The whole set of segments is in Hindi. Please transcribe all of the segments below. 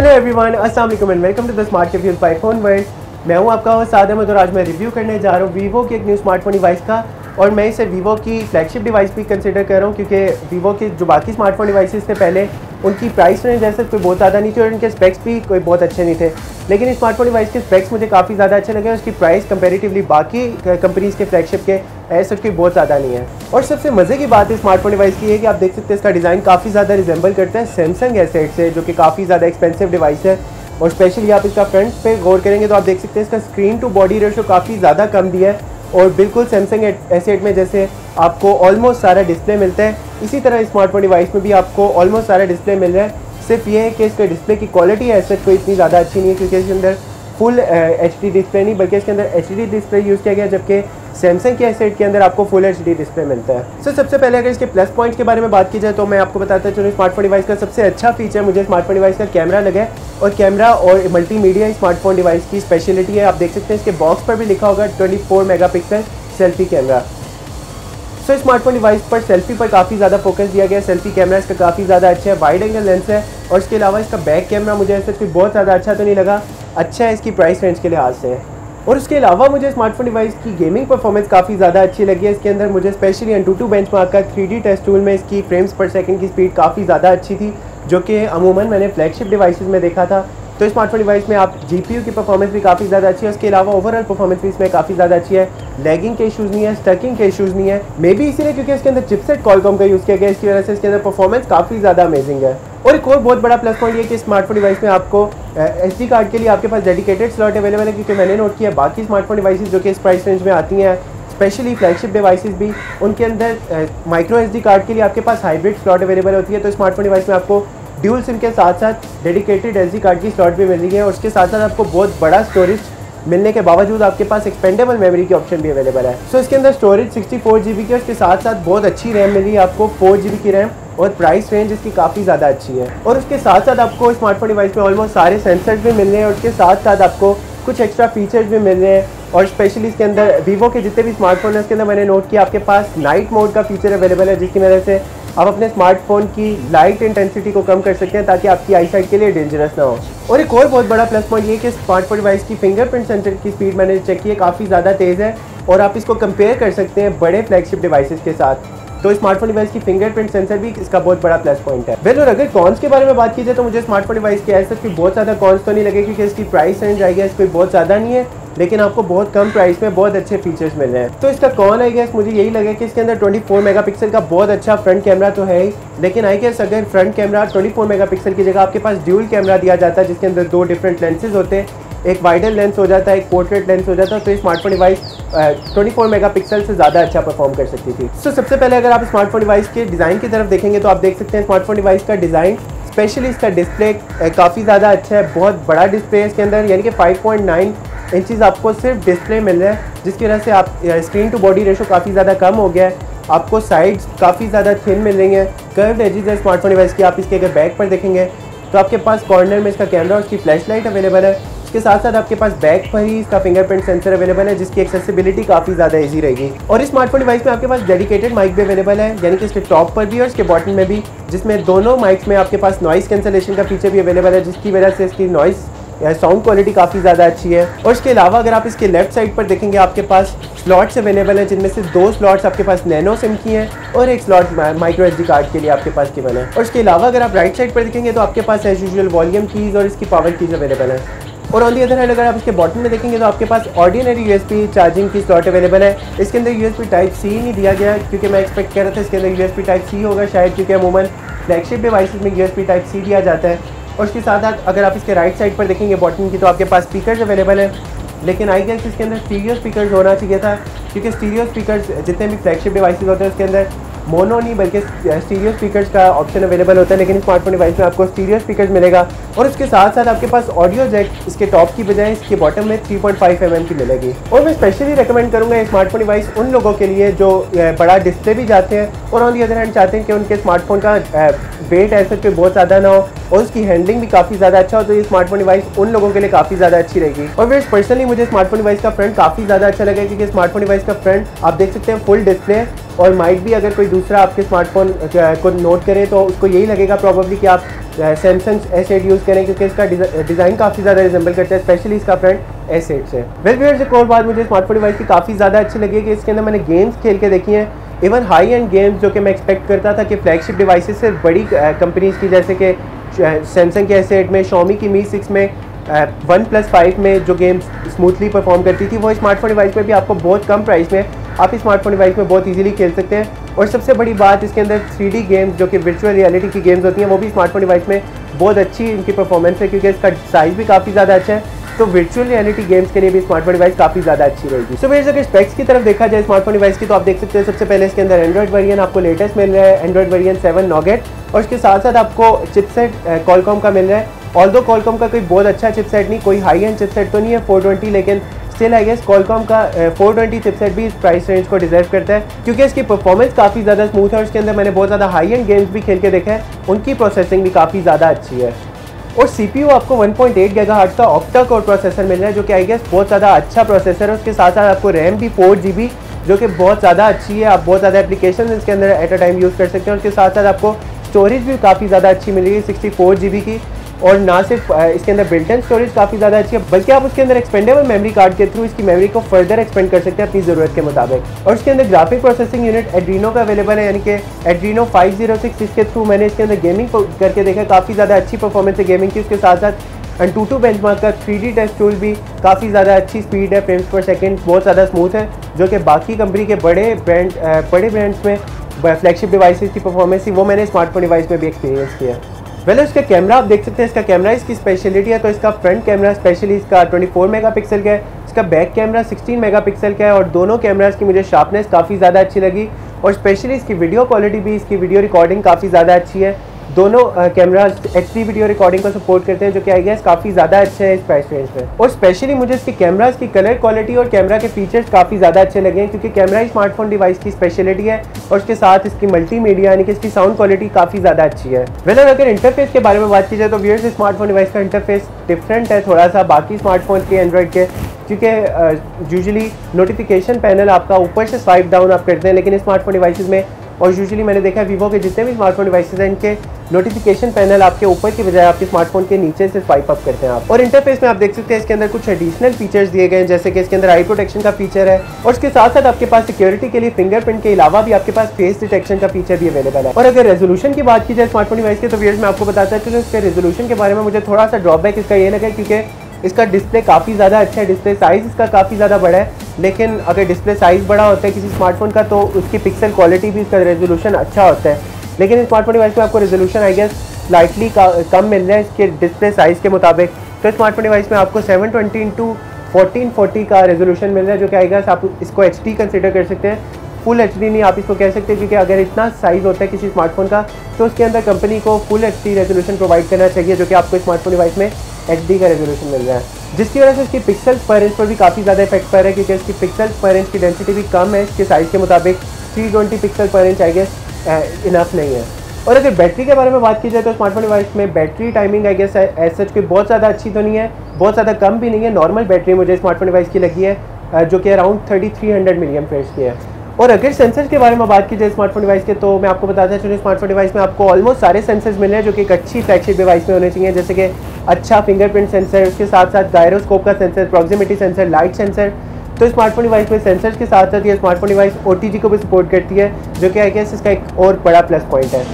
हेलो एवरीवन, अस्सलाम वालेकुम and welcome to the smart reviews by Phoneworld. मैं हूं आपका होस्ट साद अहमद और आज मैं रिव्यू करने जा रहा हूं वीवो की एक न्यू स्मार्टफोन डिवाइस का। और मैं इसे वीवो की फ्लैगशिप डिवाइस भी कंसिडर कर रहा हूं क्योंकि वीवो के जो बाकी स्मार्टफोन डिवाइसेस थे पहले उनकी प्राइस रेंज ऐसे कोई बहुत ज़्यादा नहीं थी और उनके स्पेक्स भी कोई बहुत अच्छे नहीं थे, लेकिन इस स्मार्टफोन डिवाइस के स्पेक्स मुझे काफ़ी ज़्यादा अच्छे लगे। उसकी प्राइस कंपेरेटिवली बाकी कंपनीज़ के फ्लैगशिप के ऐसे कोई बहुत ज़्यादा नहीं है। और सबसे मज़े की बात इस स्मार्टफोन डिवाइस की है कि आप देख सकते हैं इसका डिज़ाइन काफ़ी ज़्यादा रिजेंबल करता है सैमसंग एसेट से, जो कि काफ़ी ज़्यादा एक्सपेंसिव डिवाइस है। और स्पेशली आप इसका फ्रंट पे गौर करेंगे तो आप देख सकते हैं इसका स्क्रीन टू बॉडी रेशो काफ़ी ज़्यादा कम दिया है और बिल्कुल सैमसंग एसेट में जैसे आपको ऑलमोस्ट सारा डिस्प्ले मिलता है, इसी तरह स्मार्टफोन डिवाइस में भी आपको ऑलमोस्ट सारा डिस्प्ले मिल रहा है। सिर्फ ये है कि इसके डिस्प्ले की क्वालिटी एसेट कोई इतनी ज़्यादा अच्छी नहीं है क्योंकि इसके अंदर फुल HD डिस्प्ले नहीं बल्कि इसके अंदर HD डिस्प्ले यूज़ किया गया, जबकि सैमसंग के एसेट के अंदर आपको फुल HD डिस्प्ले मिलता है। सबसे पहले अगर इसके प्लस पॉइंट्स के बारे में बात की जाए तो मैं आपको बताता चलूँ स्मार्टफोन डिवाइस का सबसे अच्छा फीचर मुझे स्मार्टफोन डिवाइस का कैमरा लगा है। और कैमरा और मल्टीमीडिया स्मार्टफोन डिवाइस की स्पेशलिटी है। आप देख सकते हैं इसके बॉक्स पर भी लिखा होगा 24 मेगापिक्सल सेल्फी कैमरा। सो स्मार्टफोन डिवाइस पर सेल्फी पर काफ़ी ज़्यादा फोकस दिया गया है। सेल्फी कैमरा इसका काफ़ी ज़्यादा अच्छा है, वाइड एंगल लेंस है। और इसके अलावा इसका बैक कैमरा मुझे ऐसे कोई बहुत ज़्यादा अच्छा तो नहीं लगा, अच्छा है इसकी प्राइस रेंज के लिहाज से। और उसके अलावा मुझे स्मार्टफोन डिवाइस की गेमिंग परफॉर्मेंस काफ़ी ज़्यादा अच्छी लगी है। इसके अंदर मुझे स्पेशली Antutu बेंचमार्क का 3D टेस्ट टूल में इसकी फ्रेम्स पर सेकंड की स्पीड काफ़ी ज़्यादा अच्छी थी, जो कि अमूमन मैंने फ्लैगशिप डिवाइसेस में देखा था। तो स्मार्टफोन डिवाइस में आप GPU की परफॉर्मेंस भी काफ़ी ज़्यादा अच्छी है। उसके अलावा ओवरऑल परफॉर्मेंस भी इसमें काफ़ी ज़्यादा अच्छी है, लैगिंग के इशूज़ नहीं है, स्टकिंग के इशूज़ नहीं है। मे बी इसीलिए क्योंकि इसके अंदर चिपसेट Qualcomm का यूज़ किया गया, इसकी वजह से इसके अंदर परफॉर्मेंस काफ़ी ज़्यादा अमेजिंग है। और एक और बहुत बड़ा प्लस पॉइंट ये कि स्मार्टफोन डिवाइस में आपको SD कार्ड के लिए आपके पास डेडिकेटेड स्लॉट अवेलेबल है, क्योंकि मैंने नोट किया बाकी स्मार्टफोन डिवाइसेस जो कि इस प्राइस रेंज में आती हैं, स्पेशली फ्लैगशिप डिवाइसेस भी, उनके अंदर माइक्रो SD कार्ड के लिए आपके पास हाइब्रिड स्लॉट अवेलेबल होती है। तो स्मार्टफोन डिवाइस में आपको ड्यूल सिम के साथ साथ डेडिकेटेड SD कार्ड की स्लॉट भी मिल रही है। और उसके साथ साथ आपको बहुत बड़ा स्टोरेज मिलने के बावजूद आपके पास एक्सपेंडेबल मेमोरी की ऑप्शन भी अवेलेबल है। सो इसके अंदर स्टोरेज 64 GB की, उसके साथ साथ बहुत अच्छी रैम मिली है आपको 4 GB की रैम, और प्राइस रेंज इसकी काफ़ी ज़्यादा अच्छी है। और उसके साथ साथ आपको स्मार्टफोन डिवाइस में ऑलमोस्ट सारे सेंसर्स भी मिल रहे हैं और उसके साथ साथ आपको कुछ एक्स्ट्रा फीचर्स भी मिल रहे हैं। और स्पेशली इसके अंदर वीवो के जितने भी स्मार्टफोन है उसके अंदर मैंने नोट किया आपके पास नाइट मोड का फीचर अवेलेबल है, जिसकी वजह से आप अपने स्मार्टफोन की लाइट इंटेंसिटी को कम कर सकते हैं ताकि आपकी आई साइट के लिए डेंजरस ना हो। और एक और बहुत बड़ा प्लस पॉइंट ये कि स्मार्टफोन डिवाइस की फिंगरप्रिंट सेंसर की स्पीड मैंने चेक की है, काफ़ी ज़्यादा तेज़ है और आप इसको कंपेयर कर सकते हैं बड़े फ्लैगशिप डिवाइसेस के साथ। तो स्मार्टफोन डिवाइस की फिंगरप्रिंट सेंसर भी इसका बहुत बड़ा प्लस पॉइंट है। वेल, और अगर कॉन्स के बारे में बात की जाए तो मुझे स्मार्टफोन डिवाइस के ऐसे कोई बहुत ज़्यादा कॉन्स तो नहीं लगे क्योंकि इसकी प्राइस रेंज आई गेस कोई बहुत ज़्यादा नहीं है, लेकिन आपको बहुत कम प्राइस में बहुत अच्छे फीचर्स मिल रहे हैं। तो इसका कौन आई गेस मुझे यही लगा कि इसके अंदर 24 मेगापिक्सल का बहुत अच्छा फ्रंट कैमरा तो है ही, लेकिन आई गेस अगर फ्रंट कैमरा 24 मेगापिक्सल की जगह आपके पास ड्यूल कैमरा दिया जाता है जिसके अंदर 2 डिफरेंट लेंसेज होते हैं, एक वाइडर लेंस हो जाता है, एक पोर्ट्रेट लेंस हो जाता है, तो ये स्मार्टफोन डिवाइस 24 मेगापिक्सल से ज़्यादा अच्छा परफॉर्म कर सकती थी। तो सबसे पहले अगर आप स्मार्टफोन डिवाइस के डिज़ाइन की तरफ देखेंगे तो आप देख सकते हैं स्मार्टफोन डिवाइस का डिज़ाइन, स्पेशली इसका डिस्प्ले काफ़ी ज़्यादा अच्छा है। बहुत बड़ा डिस्प्ले है इसके अंदर, यानी कि 5.9 इंचज़ आपको सिर्फ डिस्प्ले मिल रहा है, जिसकी वजह से आप स्क्रीन टू बॉडी रेशो काफ़ी ज़्यादा कम हो गया है। आपको साइड्स काफ़ी ज़्यादा थिन मिल रही हैं, कर्व्ड एजेस है स्मार्टफोन डिवाइस की। आप इसके अगर बैक पर देखेंगे तो आपके पास कॉर्नर में इसका कैमरा और उसकी फ्लैश लाइट अवेलेबल है। इसके साथ साथ आपके पास बैक पर ही इसका फिंगरप्रिंट सेंसर अवेलेबल है, जिसकी एक्सेसिबिलिटी काफ़ी ज़्यादा इजी रहेगी। और इस स्मार्टफोन डिवाइस में आपके पास डेडिकेटेड माइक भी अवेलेबल है, यानी कि इसके टॉप पर भी और इसके बॉटम में भी, जिसमें दोनों माइक्स में आपके पास नॉइस कैंसलेशन का फीचर भी अवेलेबल है, जिसकी वजह से इसकी नॉइस साउंड क्वालिटी काफ़ी ज़्यादा अच्छी है। और इसके अलावा अगर आप इसके लेफ्ट साइड पर देखेंगे आपके पास स्लॉट्स अवेलेबल हैं, जिनमें से 2 स्लॉट्स आपके पास नैनो सिम की हैं और एक स्लॉट माइक्रो SD कार्ड के लिए आपके पास केवल है। और इसके अलावा अगर आप राइट साइड पर देखेंगे तो आपके पास एज यूजुअल वॉल्यूम कीज़ और इसकी पावर कीज़ अवेलेबल है। और ऑन दी अदर हैंड अगर आप इसके बॉटम में देखेंगे तो आपके पास ऑर्डिनरी USB चार्जिंग की स्लॉट अवेलेबल है। इसके अंदर USB Type-C नहीं दिया गया क्योंकि मैं एक्सपेक्ट कर रहा था इसके अंदर USB Type-C होगा शायद, क्योंकि अमूमन फ्लैगशिप डिवाइसेस में USB Type-C दिया जाता है। और उसके साथ साथ अगर आप इसके राइट साइड पर देखेंगे बॉटम की तो आपके पास स्पीकर्स अवेलेबल है, लेकिन आई गेस इसके अंदर स्टीरियो स्पीकर्स होना चाहिए था, क्योंकि स्टीरियो स्पीकर्स जितने भी फ्लैगशिप डिवाइसेस होते हैं उसके अंदर मोनो नहीं बल्कि स्टीरियो स्पीकर्स का ऑप्शन अवेलेबल होता है, लेकिन स्मार्टफोन डिवाइस में आपको स्टीरियो स्पीकर्स मिलेगा। और उसके साथ साथ आपके पास ऑडियो जैक इसके टॉप की बजाय इसके बॉटम में 3.5 mm की मिलेगी। और मैं स्पेशली रिकमेंड करूँगा ये स्मार्टफोन डिवाइस उन लोगों के लिए जो बड़ा डिस्प्ले भी चाहते हैं और ऑन दी अदर हैंड चाहते हैं कि उनके स्मार्टफोन का वेट ऐसे कोई बहुत ज़्यादा ना हो और उसकी हैंडलिंग भी काफ़ी ज़्यादा अच्छा हो, तो ये स्मार्टफोन डिवाइस उन लोगों के लिए काफ़ी ज़्यादा अच्छी रहेगी। और वैसे पर्सनली मुझे स्मार्टफोन डिवाइस का फ्रंट काफ़ी ज़्यादा अच्छा लगा क्योंकि स्मार्टफोन डिवाइस का फ्रंट आप देख सकते हैं फुल डिस्प्ले और माइट भी अगर कोई दूसरा आपके स्मार्टफोन को नोट करे तो उसको यही लगेगा प्रॉब्ली कि आप सैमसंग S8 यूज़ करें, क्योंकि इसका डिज़ाइन काफ़ी ज़्यादा रिजेंबल करता है, स्पेशली इसका फ्रंट S8 से। वेल व्यूअर्स, एक और बात मुझे स्मार्टफोन डिवाइस की काफ़ी ज़्यादा अच्छी लगी है कि इसके अंदर मैंने गेम्स खेल के देखी हैं, इवन हाई एंड गेम्स जो कि मैं एक्सपेक्ट करता था कि फ्लैगशिप डिवाइसेस से बड़ी कंपनीज़ की, जैसे कि सैमसंग के S8 में, शॉमी की Mi 6 में, OnePlus 5 में जो गेम्स स्मूथली परफॉर्म करती थी, वो स्मार्टफोन डिवाइस में भी आपको बहुत कम प्राइस में आप इस स्मार्टफोन डिवाइस में बहुत इजीली खेल सकते हैं। और सबसे बड़ी बात, इसके अंदर 3D गेम्स जो कि वर्चुअल रियलिटी की गेम्स होती हैं, वो भी स्मार्टफोन डिवाइस में बहुत अच्छी इनकी परफॉर्मेंस है, क्योंकि इसका साइज़ भी काफ़ी ज़्यादा अच्छा है, तो वर्चुअल रियलिटी गेम्स के लिए भी स्मार्टफोन डिवाइस काफ़ी ज़्यादा अच्छी रहेगी। सो वैसे अगर स्पेक्स की तरफ देखा जाए स्मार्टफोन डिवाइस की, तो आप देख सकते हैं सबसे पहले इसके अंदर एंड्रॉइड वेरिएंट आपको लेटेस्ट मिल रहा है, एंड्रॉइड वेरिएंट 7 नॉगेट, और उसके साथ साथ आपको चिपसेट क्वालकॉम का मिल रहा है। ऑल्दो क्वालकॉम का कोई बहुत अच्छा चिपसेट नहीं, कोई हाई एंड चिपसेट तो नहीं है 420, लेकिन स्टिल आई गेस क्वालकॉम का 420 चिपसेट भी इस प्राइस रेंज को डिजर्व करता है, क्योंकि इसकी परफॉर्मेंस काफ़ी ज़्यादा स्मूथ है, और इसके अंदर मैंने बहुत ज़्यादा हाई एंड गेम्स भी खेल के देखा है, उनकी प्रोसेसिंग भी काफ़ी ज़्यादा अच्छी है। और CPU आपको 1.8 गीगाहर्ट्ज़ का ऑक्टा कोर प्रोसेसर मिल रहा है, जो कि आई गेस बहुत ज़्यादा अच्छा प्रोसेसर है। उसके साथ साथ आपको रैम भी 4 GB, जो कि बहुत ज़्यादा अच्छी है, आप बहुत ज़्यादा एप्लीकेशन इसके अंदर एट अ टाइम यूज़ कर सकते हैं। उसके साथ साथ आपको स्टोरेज भी काफ़ी ज़्यादा अच्छी मिल रही है, 64 GB की, और ना सिर्फ इसके अंदर बिल्ट इन स्टोरेज काफ़ी ज़्यादा अच्छी है, बल्कि आप उसके अंदर एक्सपेंडेबल मेमोरी कार्ड के थ्रू इसकी मेमोरी को फर्दर एक्सपेंड कर सकते हैं अपनी ज़रूरत के मुताबिक। और इसके अंदर ग्राफिक प्रोसेसिंग यूनिट एड्रीनो का अवेलेबल है, यानी कि एड्रीनो 506, इसके थ्रू मैंने इसके अंदर गेमिंग करके देखा, काफ़ी ज़्यादा अच्छी परफॉर्मेंस है गेमिंग की। उसके साथ साथ Antutu बेंचमार्क का 3D टेस्ट टूल भी काफ़ी ज़्यादा अच्छी स्पीड है, फ्रेम्स पर सेकेंड बहुत ज़्यादा स्मूथ है, जो कि बाकी कंपनी के बड़े ब्रांड्स में फ्लैगशिप डिवाइसेस की परफॉर्मेंस थी, वो मैंने स्मार्टफोन डिवाइस में भी एक्सपीरियंस किया। वेल इसका कैमरा आप देख सकते हैं, इसका कैमरा इसकी स्पेशलिटी है, तो इसका फ्रंट कैमरा स्पेशली इसका 24 मेगापिक्सल का है, इसका बैक कैमरा 16 मेगापिक्सल का है, और दोनों कैमरास की मुझे शार्पनेस काफ़ी ज़्यादा अच्छी लगी, और स्पेशली इसकी वीडियो क्वालिटी भी, इसकी वीडियो रिकॉर्डिंग काफ़ी ज़्यादा अच्छी है। दोनों कैमरास HD वीडियो रिकॉर्डिंग को सपोर्ट करते हैं, जो कि आई गेस काफ़ी ज़्यादा अच्छे हैं इस प्राइस रेंज में। और स्पेशली मुझे इसके कैमरास की कलर क्वालिटी और कैमरा के फीचर्स काफ़ी ज़्यादा अच्छे लगे हैं, क्योंकि कैमरा ही स्मार्टफोन डिवाइस की स्पेशलिटी है, और उसके साथ इसकी मल्टीमीडिया यानी कि इसकी साउंड क्वालिटी काफ़ी ज़्यादा अच्छी है। वेल अगर इंटरफेस के बारे में बात की जाए, तो व्यूअर्स स्मार्टफोन डिवाइस का इंटरफेस डिफरेंट है थोड़ा सा बाकी स्मार्टफोन के एंड्रॉइड के, क्योंकि यूजुअली नोटिफिकेशन पैनल आपका ऊपर से स्वाइप डाउन आप करते हैं, लेकिन इस स्मार्टफोन डिवाइसेस में, और यूजुअली मैंने देखा वीवो के जितने भी स्मार्टफोन डिवाइसेस हैं, इनके नोटिफिकेशन पैनल आपके ऊपर की बजाय आपके स्मार्टफोन के नीचे से स्वाइप अप करते हैं आप। और इंटरफेस में आप देख सकते हैं इसके अंदर कुछ एडिशनल फीचर्स दिए गए हैं, जैसे कि इसके अंदर आई प्रोटेक्शन का फीचर है, और इसके साथ साथ आपके पास सिक्योरिटी के लिए फिंगरप्रिंट के अलावा भी आपके पास फेस डिटेक्शन का फीचर भी अवेलेबल है। और अगर रेजोल्यूशन की बात की जाए स्मार्टफोन डिवाइस के, तो व्यूअर्स मैं आपको बताता हूं कि इसके रेजोल्यूशन के बारे में मुझे थोड़ा सा ड्रॉबैक इसका ये लगा, क्योंकि इसका डिस्प्ले काफ़ी ज़्यादा अच्छा है, डिस्प्ले साइज़ इसका काफ़ी ज़्यादा बड़ा है, लेकिन अगर डिस्प्ले साइज़ बड़ा होता है किसी स्मार्टफोन का, तो उसकी पिक्सल क्वालिटी भी, इसका रेजोल्यूशन अच्छा होता है, लेकिन इस स्मार्टफोन डिवाइस में आपको रेजोल्यूशन आई गेस स्लाइटली कम मिल रहा है इसके डिस्प्ले साइज़ के मुताबिक। तो स्मार्टफोन डिवाइस में आपको 720x1440 का रेजोल्यूशन मिल रहा है, जो कि आई गेस आप इसको HD कंसिडर कर सकते हैं, फुल HD नहीं आप इसको कह सकते, क्योंकि अगर इतना साइज़ होता है किसी स्मार्टफोन का, तो उसके अंदर कंपनी को फुल HD रेजोल्यूशन प्रोवाइड करना चाहिए, जो कि आपको स्मार्टफोन डिवाइस में HD का रेजोल्यूशन मिल रहा है, जिसकी वजह से इसकी पिक्सल्स पर इंच पर भी काफ़ी ज़्यादा इफेक्ट पड़ रहा है, क्योंकि इसकी पिक्सल्स पर इंच की डेंसिटी भी कम है इसके साइज़ के मुताबिक। 320 पिक्सल पर इंच आई गेस इनफ नहीं है। और अगर बैटरी के बारे में बात की जाए, तो स्मार्टफोन डिवाइस में battery timing I guess as such कोई बहुत ज़्यादा अच्छी तो नहीं है, बहुत ज़्यादा कम भी नहीं है, नॉर्मल बैटरी मुझे स्मार्टफोन डिवाइस की लगी है, जो कि अराउंड 3300 मिलियम फेज की है। और अगर सेंसर्स के बारे में बात की जाए स्मार्टफोन डिवाइस के, तो मैं आपको बताता चलूँ स्मार्टफोन डिवाइस में आपको ऑलमोस्ट सारे सेंसर्स मिल रहे हैं, जो कि एक अच्छी फ्लैगशिप डिवाइस में होने चाहिए, जैसे कि अच्छा फिंगरप्रिंट सेंसर, उसके साथ साथ गायरोस्कोप का sensor, proximity sensor, light sensor. तो स्मार्टफोन डिवाइस में सेंसर्स के साथ साथ ये स्मार्टफोन डिवाइस OTG को भी सपोर्ट करती है, जो कि आई गेस इसका एक और बड़ा प्लस पॉइंट है।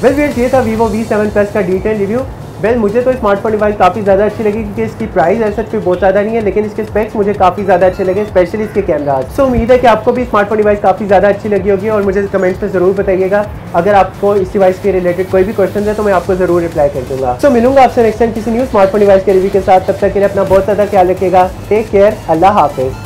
वेल व्यूअर्स, ये था Vivo V7 Plus का डिटेल रिव्यू। वेल मुझे तो स्मार्टफोन डिवाइस काफ़ी ज़्यादा अच्छी लगी क्योंकि इसकी प्राइस ऐसा कोई बहुत ज़्यादा नहीं है, लेकिन इसके स्पेक्स मुझे काफ़ी ज़्यादा अच्छे लगे, स्पेशली इसके कैमरा। सो उम्मीद है कि आपको भी स्मार्टफोन डिवाइस काफ़ी ज़्यादा अच्छी लगी होगी और मुझे कमेंट्स में ज़रूर बताइएगा। अगर आपको इस डिवाइस के रिलेटेड कोई भी क्वेश्चन है तो मैं आपको ज़रूर रिप्लाई कर दूँगा। सो मिलूंगा आपसे नेक्स्ट टाइम किसी न्यू स्मार्टफोन डिवाइस के रिव्यू के साथ। तब तक के लिए अपना बहुत ज़्यादा ख्याल रखिएगा। टेक केयर, अल्लाह हाफिज़।